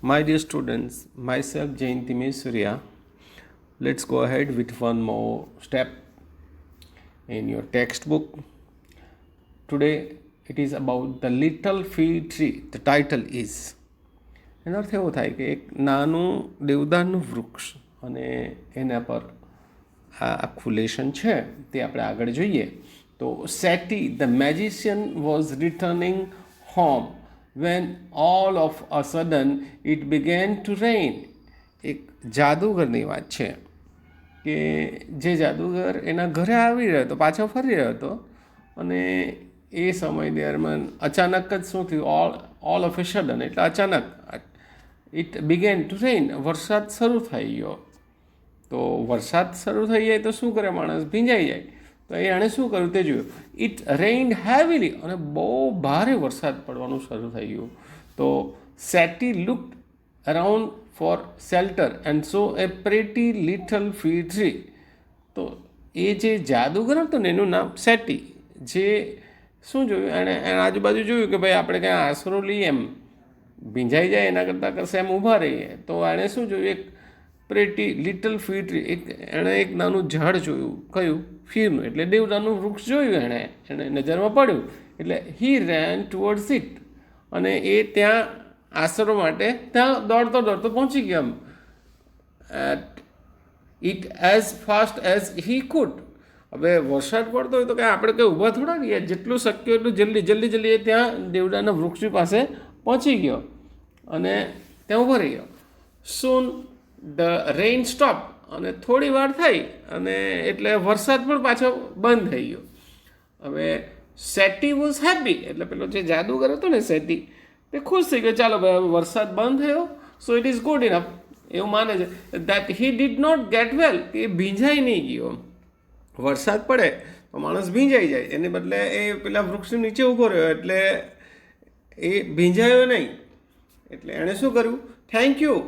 My dear students, myself Jayanti Surya. Let's go ahead with one more step in your textbook. Today it is about the little fig tree. The title is એનો અર્થ એવો થાય કે એક નાનું દેવદારનું વૃક્ષ અને એના પર આ આખું લેશન છે તે આપણે આગળ જોઈએ. તો settee the magician was returning home when all of a sudden it began to rain. એક જાદુગરની વાત છે કે જે જાદુગર એના ઘરે આવી રહ્યો હતો, પાછો ફરી રહ્યો હતો, અને એ સમય દરમિયાન અચાનક જ શું થયું, ઓલ ઓફ એ સડન એટલે અચાનક ઇટ બિગેન ટુ રેઇન, વરસાદ શરૂ થઈ ગયો. તો વરસાદ શરૂ થઈ જાય તો શું કરે, માણસ ભીંજાઈ જાય. તો એણે શું કર્યું તે જોયું. ઇટ રેઇન્ડ હેવીલી, અને બહુ ભારે વરસાદ પડવાનું શરૂ થઈ ગયું. તો Setty looked around for shelter and saw a pretty little fig tree. તો એ જે જાદુગર હતો ને એનું નામ સેટી, જે શું જોયું, એણે આજુબાજુ જોયું કે ભાઈ આપણે ક્યાં આશરો લઈએ, એમ ભીંજાઈ જાય એના કરતાં કશે એમ ઊભા રહીએ. તો એણે શું જોયું, એક પ્રેટી લિટલ ફી ટ્રી, એણે એક નાનું ઝાડ જોયું. કયું? ફીરનું, એટલે દેવદારનું વૃક્ષ જોયું. એને નજરમાં પડ્યું એટલે હી રેન ટુવર્ડ્સ ઇટ, અને એ ત્યાં આશરો માટે ત્યાં દોડતો પહોંચી ગયો at it as fast as he could. હવે વરસાદ પડતો હોય તો કાંઈ આપણે કંઈ ઊભા થોડા ગયા, જેટલું શક્ય એટલું જલ્દી એ ત્યાં દેવદારના વૃક્ષની પાસે પહોંચી ગયો અને ત્યાં ઊભો રહી ગયો. સૂન ધ રેઇન સ્ટોપ, અને થોડી વાર થઈ અને એટલે વરસાદ પણ પાછો બંધ થઈ ગયો. હવે સેટી વોઝ હેપી, એટલે પેલો જે જાદુગર હતો ને સેટી, તે ખુશ થઈ ગયો. ચાલો ભાઈ, હવે વરસાદ બંધ થયો, so it is good enough, એવું માને છે. That he did not get wet, એ ભીંજાઈ નહીં ગયો. વરસાદ પડે તો માણસ ભીંજાઈ જાય, એને બદલે એ પેલા વૃક્ષની નીચે ઊભો રહ્યો એટલે એ ભીંજાયો નહીં. એટલે એણે શું કર્યું, thank you,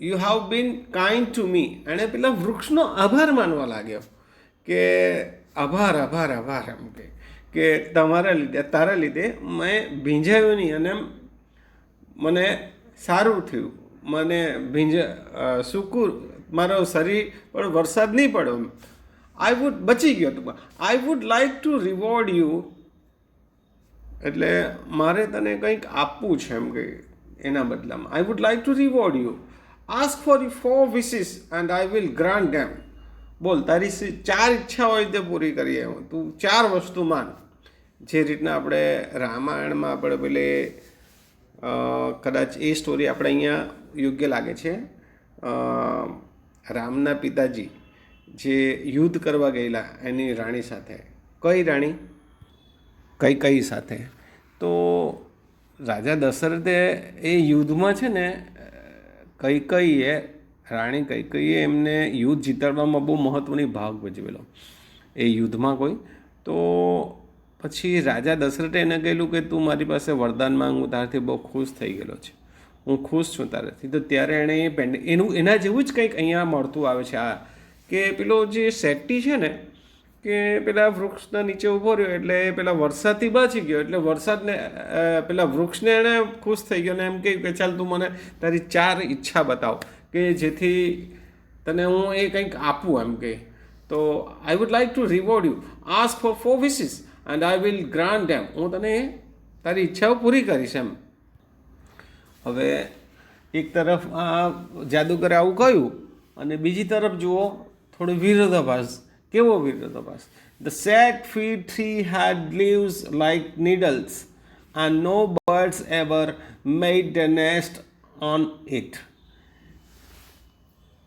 you have been kind to me. એણે પેલા વૃક્ષનો આભાર માનવા લાગ્યો કે આભાર એમ કે તારા લીધે મેં ભીંજાયો નહીં, અને મને સારું થયું, મને સુકૂર, મારો શરીર પર વરસાદ નહીં પડ્યો, બચી ગયો તું. આઈ would like to reward you, એટલે મારે તને કંઈક આપવું છે એમ કે એના બદલામાં. આઈ would like to reward you. Ask for 4 wishes and I will grant them. બોલ, તારી 4 ઈચ્છા હોય તે પૂરી કરીએ, તું 4 વસ્તુ માન. જે રીતના આપણે રામાયણમાં આપણે પેલે કદાચ એ સ્ટોરી આપણે અહીંયા યોગ્ય લાગે છે. રામના પિતાજી જે યુદ્ધ કરવા ગયેલા એની રાણી સાથે, કઈ રાણી? કઈ સાથે. તો રાજા દશરથે એ યુદ્ધમાં છે ને, રાણી કૈકેયીએ એમને યુદ્ધ જીતાડવામાં બહુ મહત્ત્વની ભાગ ભજવેલો એ યુદ્ધમાં કોઈ. તો પછી રાજા દશરથે એને કહેલું કે તું મારી પાસે વરદાન માંગ, હું તારાથી બહુ ખુશ થઈ ગયેલો છે, હું ખુશ છું તારાથી. તો ત્યારે એણે એના જેવું જ કંઈક અહીંયા મળતું આવે છે આ, કે પેલો જે સેટી છે ને, કે પેલા વૃક્ષના નીચે ઊભો રહ્યો એટલે પેલા વરસાદથી બચી ગયો. એટલે વરસાદને પેલા વૃક્ષને એણે ખુશ થઈ ગયો ને એમ કહ્યું કે ચાલ તું મને તારી 4 ઈચ્છા બતાવ કે જેથી તને હું એ કંઈક આપું એમ કે. તો I would like to reward you, ask for 4 wishes and I will grant them. હું તને તારી ઈચ્છાઓ પૂરી કરીશ એમ. હવે એક તરફ આ જાદુગરે આવું કહ્યું અને બીજી તરફ જુઓ થોડો વિરોધાભાસ. કેવો વિરોધાભાસ? The sad fig tree had leaves like needles and no birds ever made a nest on it.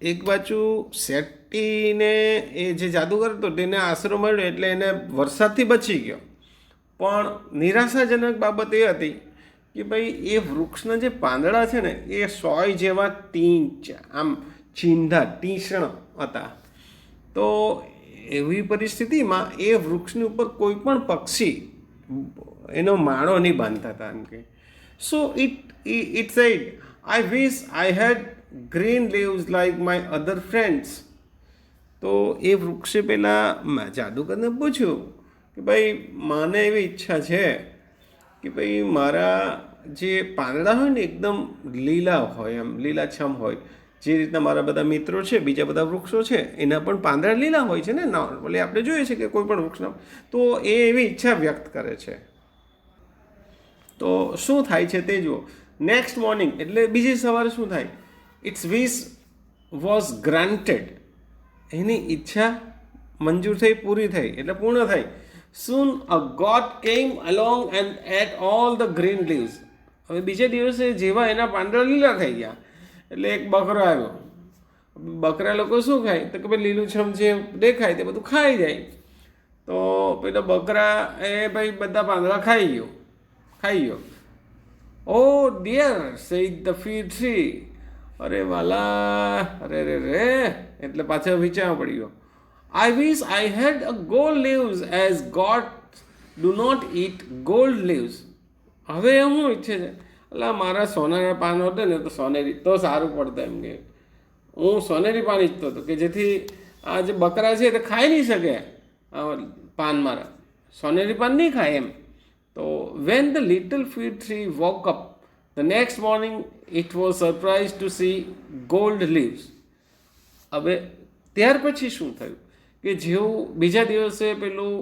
એક બાજુ સેટીને એ જે જાદુગર હતો તેને આશરો મળ્યો એટલે એને વરસાદથી બચી ગયો, પણ નિરાશાજનક બાબત એ હતી કે ભાઈ એ વૃક્ષના જે પાંદડા છે ને એ સોય જેવા આમ તીક્ષ્ણ હતા. તો એવી પરિસ્થિતિમાં એ વૃક્ષની ઉપર કોઈ પણ પક્ષી એનો માળો નહીં બાંધતા હતા એમ કે. So it said, I wish I had green leaves like my other friends. તો એ વૃક્ષે પહેલાં જાદુગરને પૂછ્યું કે ભાઈ મને એવી ઈચ્છા છે કે ભાઈ મારા જે પાંદડા હોય ને એકદમ લીલા હોય, એમ લીલાછમ હોય. જે રીતના મારા બધા મિત્રો છે, બીજા બધા વૃક્ષો છે, એના પણ પાંદડા લીલા હોય છે ને. નોર્મલી આપણે જોઈએ છે કે કોઈ પણ વૃક્ષના, તો એ એવી ઈચ્છા વ્યક્ત કરે છે. તો શું થાય છે તે જુઓ. નેક્સ્ટ મોર્નિંગ એટલે બીજી સવારે શું થાય? Its wish was granted. એની ઈચ્છા મંજૂર થઈ, પૂરી થઈ, એટલે પૂર્ણ થઈ. Soon a goat came along and ate all the green leaves. હવે બીજે દિવસે જેવા એના પાંદડા લીલા થઈ ગયા એટલે એક બકરો આવ્યો. બકરા લોકો શું ખાય તો કે ભાઈ લીલુંછમ જે દેખાય તે બધું ખાઈ જાય. તો પેલો બકરા એ ભાઈ બધા પાંદડા ખાઈ ગયો. Oh dear said the fig tree. અરે વાલા, અરે રે, એટલે પાછળ વિચારવા પડી ગયો. I wish I had a gold leaves as gods do not eat gold leaves. હવે હું ઈચ્છે છે એટલે મારા સોનાના પાન હતા ને તો સોનેરી તો સારું પડતું એમ કે હું સોનેરી પાન ઈચ્છતો હતો કે જેથી આ જે બકરા છે તે ખાઈ નહીં શકે પાન મારા, સોનેરી પાન નહીં ખાય એમ. તો when the little fig tree woke up the next morning it was surprised to see gold leaves. હવે ત્યાર પછી શું થયું કે જેવું બીજા દિવસે પેલું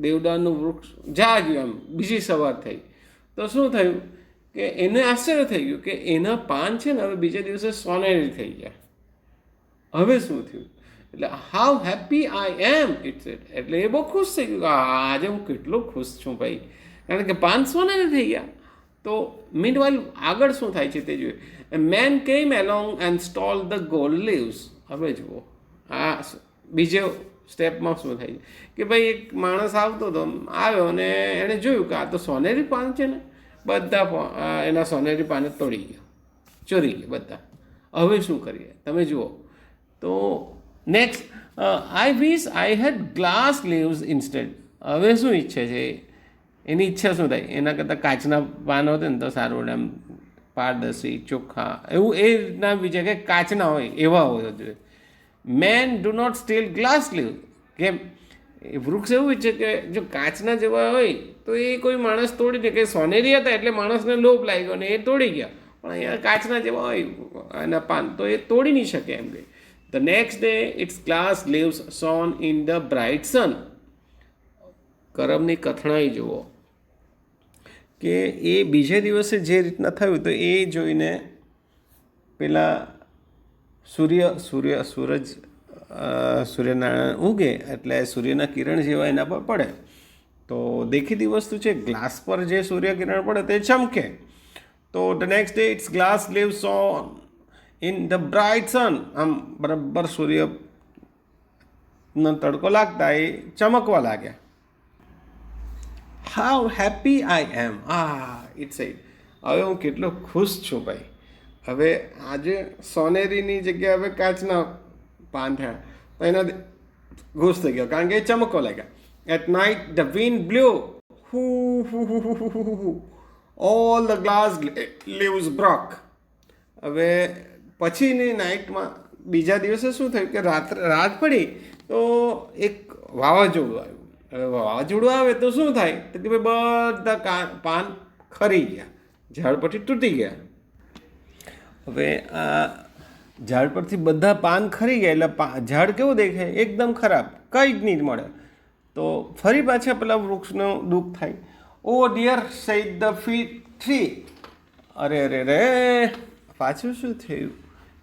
દેવદારનું વૃક્ષ જાગ્યું, એમ બીજી સવાર થઈ, તો શું થયું કે એને આશ્ચર્ય થઈ ગયું કે એના પાન છે ને હવે બીજા દિવસે સોનેરી થઈ ગયા. હવે શું થયું? એટલે how happy I am it's it. એટલે એ બહુ ખુશ થઈ ગયું કે આજે હું કેટલો ખુશ છું ભાઈ, કારણ કે પાન સોનેરી થઈ ગયા. તો મીનવાઇલ આગળ શું થાય છે તે જોઈએ. A man came along and stole the gold leaves. હવે જુઓ આ બીજો સ્ટેપમાં શું થાય કે ભાઈ એક માણસ આવતો હતો, આવ્યો અને એણે જોયું કે આ તો સોનેરી પાન છે ને, બધા એના સોનેરી પાન તોડી ગયા, ચોરી ગયા બધા. હવે શું કરીએ તમે જુઓ. તો next I wish I head glass leaves instead. હવે શું ઈચ્છે છે એની ઈચ્છા શું થાય? એના કરતાં કાચના પાન હોતે ને તો સારું, એમ પારદર્શી ચોખ્ખા એવું એ રીતના બીજા કે કાચના હોય એવા હોય જોઈએ. Men do not steal glass leave. કેમ? એ વૃક્ષ એવું છે કે જો કાચના જેવા હોય તો એ કોઈ માણસ તોડી દે, કે સોનેરી હતા એટલે માણસને લોભ લાગ્યો ને એ તોડી ગયા. પણ અહીંયા કાચના જેવા હોય એના પાન તો એ તોડી નહીં શકે એમ કે. The next day its glass leaves shone in the bright sun. કરમની કથણાઈ જુઓ કે એ બીજે દિવસે જે રીતના થયું તો એ જોઈને પેલા સૂર્યનારાયણ ઉગે એટલે સૂર્યના કિરણ જેવા એના પર પડે. તો દેખીતી વસ્તુ છે, ગ્લાસ પર જે સૂર્ય કિરણ પડે તે ચમકે. તો the next day its glass leaves on in the bright sun. આમ બરાબર સૂર્યનો તડકો લાગતા એ ચમકવા લાગ્યા. How happy I am. It's it. હવે હું કેટલો ખુશ છું ભાઈ. હવે આજે સોનેરીની જગ્યાએ હવે કાચના પાન થયા તો એના ખુશ થઈ ગયો, કારણ કે એ ચમકવા લાગ્યા. At night the wind blew all the glass leaves broke. હવે પછીની નાઇટમાં બીજા દિવસે શું થયું કે રાત પડી તો એક વાવાઝોડું આવ્યું. હવે વાવાઝોડું આવે તો શું થાય તો કે ભાઈ બધા પાન ખરી ગયા, ઝાડ પરથી તૂટી ગયા. હવે આ ઝાડ પરથી બધા પાન ખરી ગયા એટલે ઝાડ કેવું દેખાય? એકદમ ખરાબ, કંઈ જ નહીં મળે. તો ફરી પાછા પેલા વૃક્ષનું દુઃખ થાય. ઓ dear said the fig tree. અરે રે, પાછું શું થયું?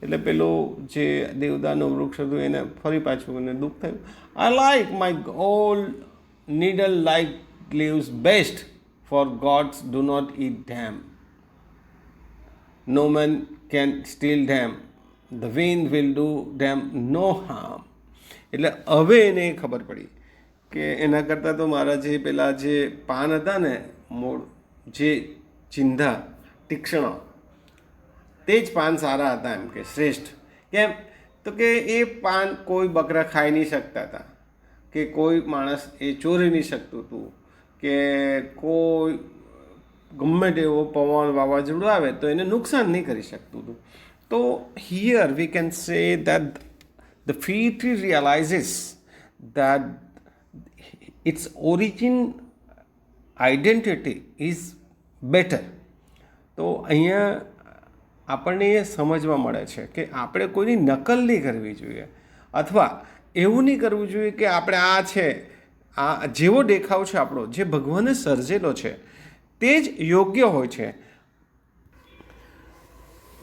એટલે પેલું જે દેવદારનું વૃક્ષ હતું એને ફરી પાછું એને દુઃખ થયું. I like my old needle like leaves best, for goats do not eat them. No man can steal them. The wind will do them no harm. એટલે હવે એને ખબર પડી કે એના કરતાં તો મારા જે પેલા જે પાન હતા ને, મૂળ જે ચિંધા તીક્ષ્ણ, તે જ પાન સારા હતા એમ કે શ્રેષ્ઠ. કેમ? તો કે એ પાન કોઈ બકરા ખાઈ નહીં શકતા હતા, કે કોઈ માણસ એ ચોરી નહીં શકતું હતું, કે કોઈ ગમે તેવો પવન વાવાઝોડું આવે તો એને નુકસાન નહીં કરી શકતું હતું. તો here we can say that the fig tree realises that its origin identity is better. તો અહીંયા આપણને એ સમજવા મળે છે કે આપણે કોઈની નકલ નહીં કરવી જોઈએ, અથવા એવું નહીં કરવું જોઈએ કે આપણે આ છે, આ જેવો દેખાવ છે આપણો, જે ભગવાને સર્જેલો છે તે જ યોગ્ય હોય છે.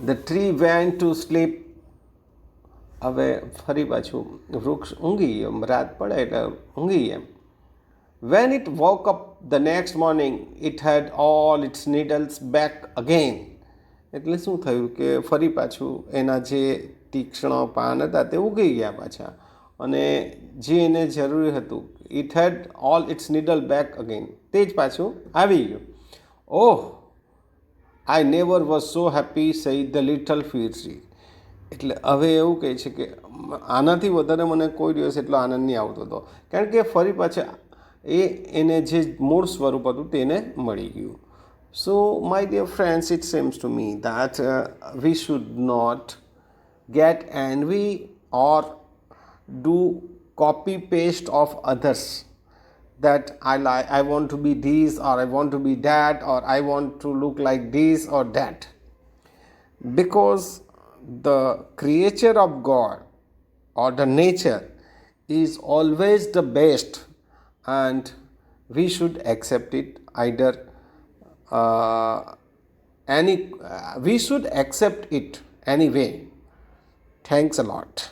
The tree went to sleep. હવે ફરી પાછું વૃક્ષ ઊંઘી ગયો, રાત પડે એટલે ઊંઘી એમ. When it woke up the next morning, it had all its needles back again. એટલે શું થયું કે ફરી પાછું એના જે તીક્ષ્ણ પાન હતા તે ઉગી ગયા પાછા, અને જે એને જરૂરી હતું, it had all its needle back again, તે જ પાછું આવી ગયું. Oh, I never was so happy, said the little fig tree. એટલે હવે એવું કહે છે કે આનાથી વધારે મને કોઈ દિવસ એટલો આનંદ નહીં આવતો હતો, કારણ કે ફરી પાછા એને જે મૂળ સ્વરૂપ હતું તેને મળી ગયું. So my dear friends, it seems to me that we should not get envy or do copy paste of others, that I want to be this, or I want to be that, or I want to look like this or that, because the creature of God or the nature is always the best, and we should accept it either we should accept it anyway. Thanks a lot.